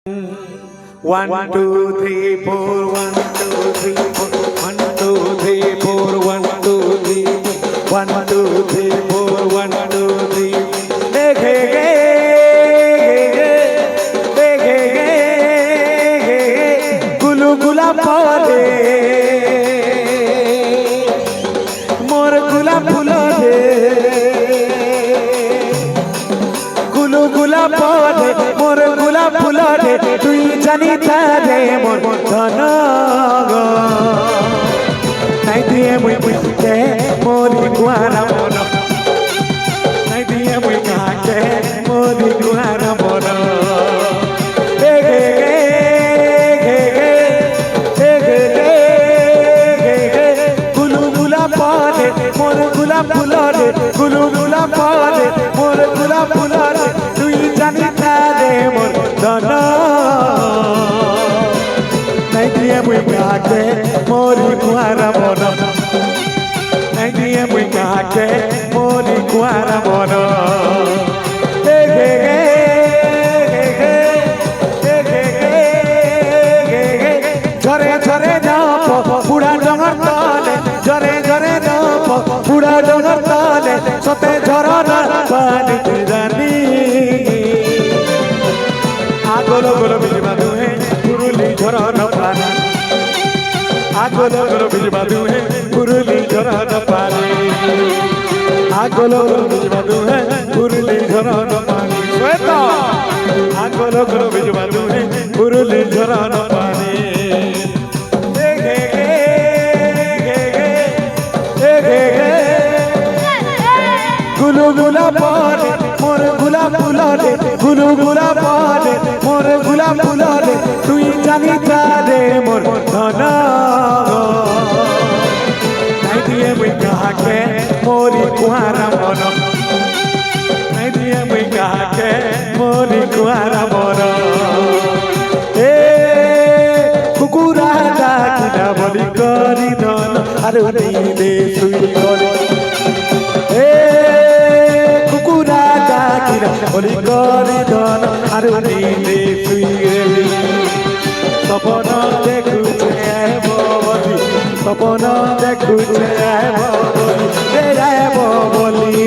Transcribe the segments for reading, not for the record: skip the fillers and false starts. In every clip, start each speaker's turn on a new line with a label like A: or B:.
A: 1 2 3 4 1 2 3 4 1 2 3 4 1 2 3 1 2 3 4 1 2 3 देखेंगे देखेंगे गुलगुला पौधे मोर गुलाब फूले गुलगुला पौधे मोर गुलाब फूले তুই জানি তারে মোর ধন নাই দিয়ে মুই বুঝতে মোরি গুয়ারা মন নাই দিয়ে মুই কাকে মোরি গুয়ারা মন গে গে গে গে গে গে গে গে গুলগুলা পরে মোর গুলাব ফুলরে গুলগুলা পরে মোর গুলাব ফুলরে তুই জানি তারে মোর ধন নাই দিয়ে মুই কাকে মোরি কুয়ারা মন নাই দিয়ে মুই কাকে মোরি কুয়ারা মন গে গে গে গে গে গে গে ঝরে ঝরে যাপ পুরা ডঙর তলে ঝরে ঝরে যাপ পুরা ডঙর তলে সতে ঝরনা পানি জানি আগলো গলো বিজবা দুহে পুরুলি ঝরন পানি আগলো গলো বিজবা দুহে পুরুলি ঝরন পানি আগলো গলো বিজবা দুহে পুরুলি ঝরন পানি শ্বেত আগলো গলো বিজবা দুহে পুরুলি ঝরন পানি গে গে গে গে গে গে গুলগুলা পরে মোর গুলাব ফুলরে গুলগুলা পরে মোর গুলাব ফুলরে তুই জানি তারে মোর ধন নাই দিয়ে মুই কাকে মোরি কুয়ারা মন নাই দিয়ে মুই কাকে মোরি কুয়ারা মন এ কুকুরা ডাকিনা বলি করি ধন আর দিলে তুই করে এ কুকুরা ডাকিনা বলি করি ধন আর দিলে তুই রেলি স্বপ্ন দেখুছে বলি স্বপ্ন দেখুছে বলি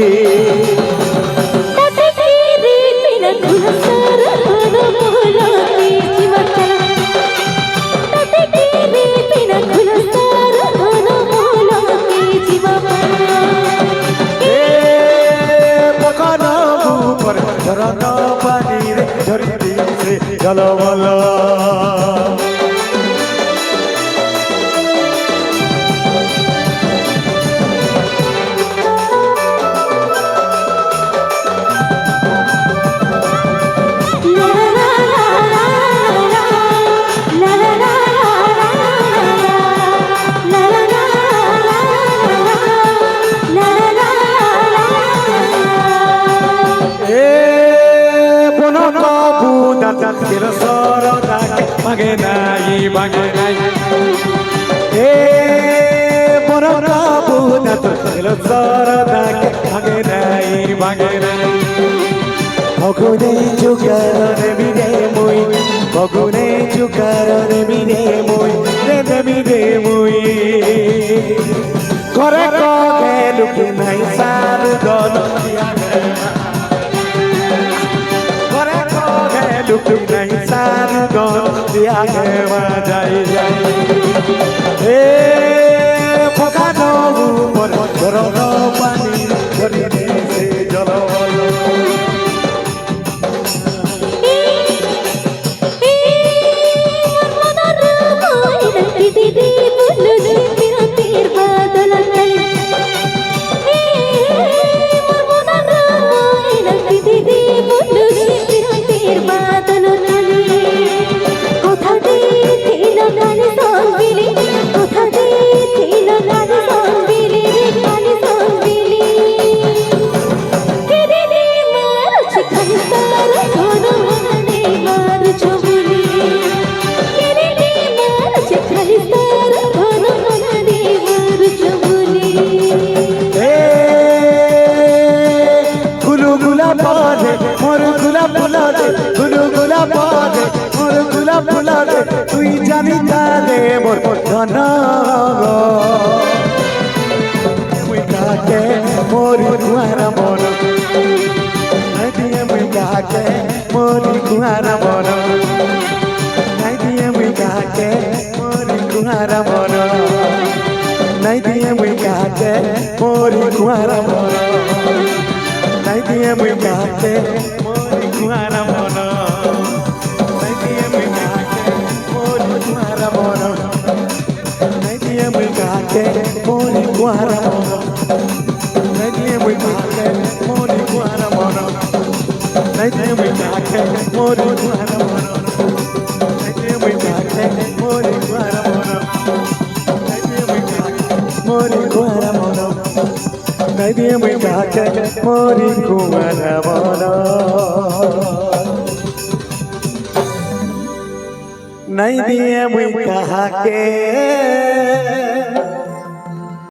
A: ঝরন পানি রে ঝরি দিছে জলমল ভাগে নাই ভাগে নাই এ বড় কাবু না তো সরদাকে ভাগে নাই ভাগে নাই ভগুনে চুকারে বিদে মুই ভগুনে চুকারে বিদে মুই রে বিদে মুই করে কগে লুকি নাই সার গন लुक नहीं सार गन दिया के बजाई जाई ए फका नो पर झरन पानी झरी दे से जलवल
B: কোথা দিয়ে
A: ফুলরে তুই জানি তারে মোর ধন মুই কাকে মোরি কুয়ার মন নাই দিয়ে মুই কাকে মোরি কুয়ার মন নাই দিয়ে মুই কাকে মোরি কুয়ার মন নাই দিয়ে মুই কাকে মোরি কুয়ার মন নাই দিয়ে মুই কাকে মোরি কুয়ার মন নাই দিয়ে মুই কাকে মোরি কুয়ার মন নাই দিয়ে মুই কাকে মোরি কুয়ার মন নাই দিয়ে মুই কাকে মোরি কুয়ার মন নাই দিয়ে মুই কাকে মোরি কুয়ার মন নাই দিয়ে মুই কাকে মোরি কুয়ার মন নাই দিয়ে মুই কাকে মোরি কুয়ার মন নাই দিয়ে মুই কাকে মোরি কুয়ার মন নাই দিয়ে মুই কাকে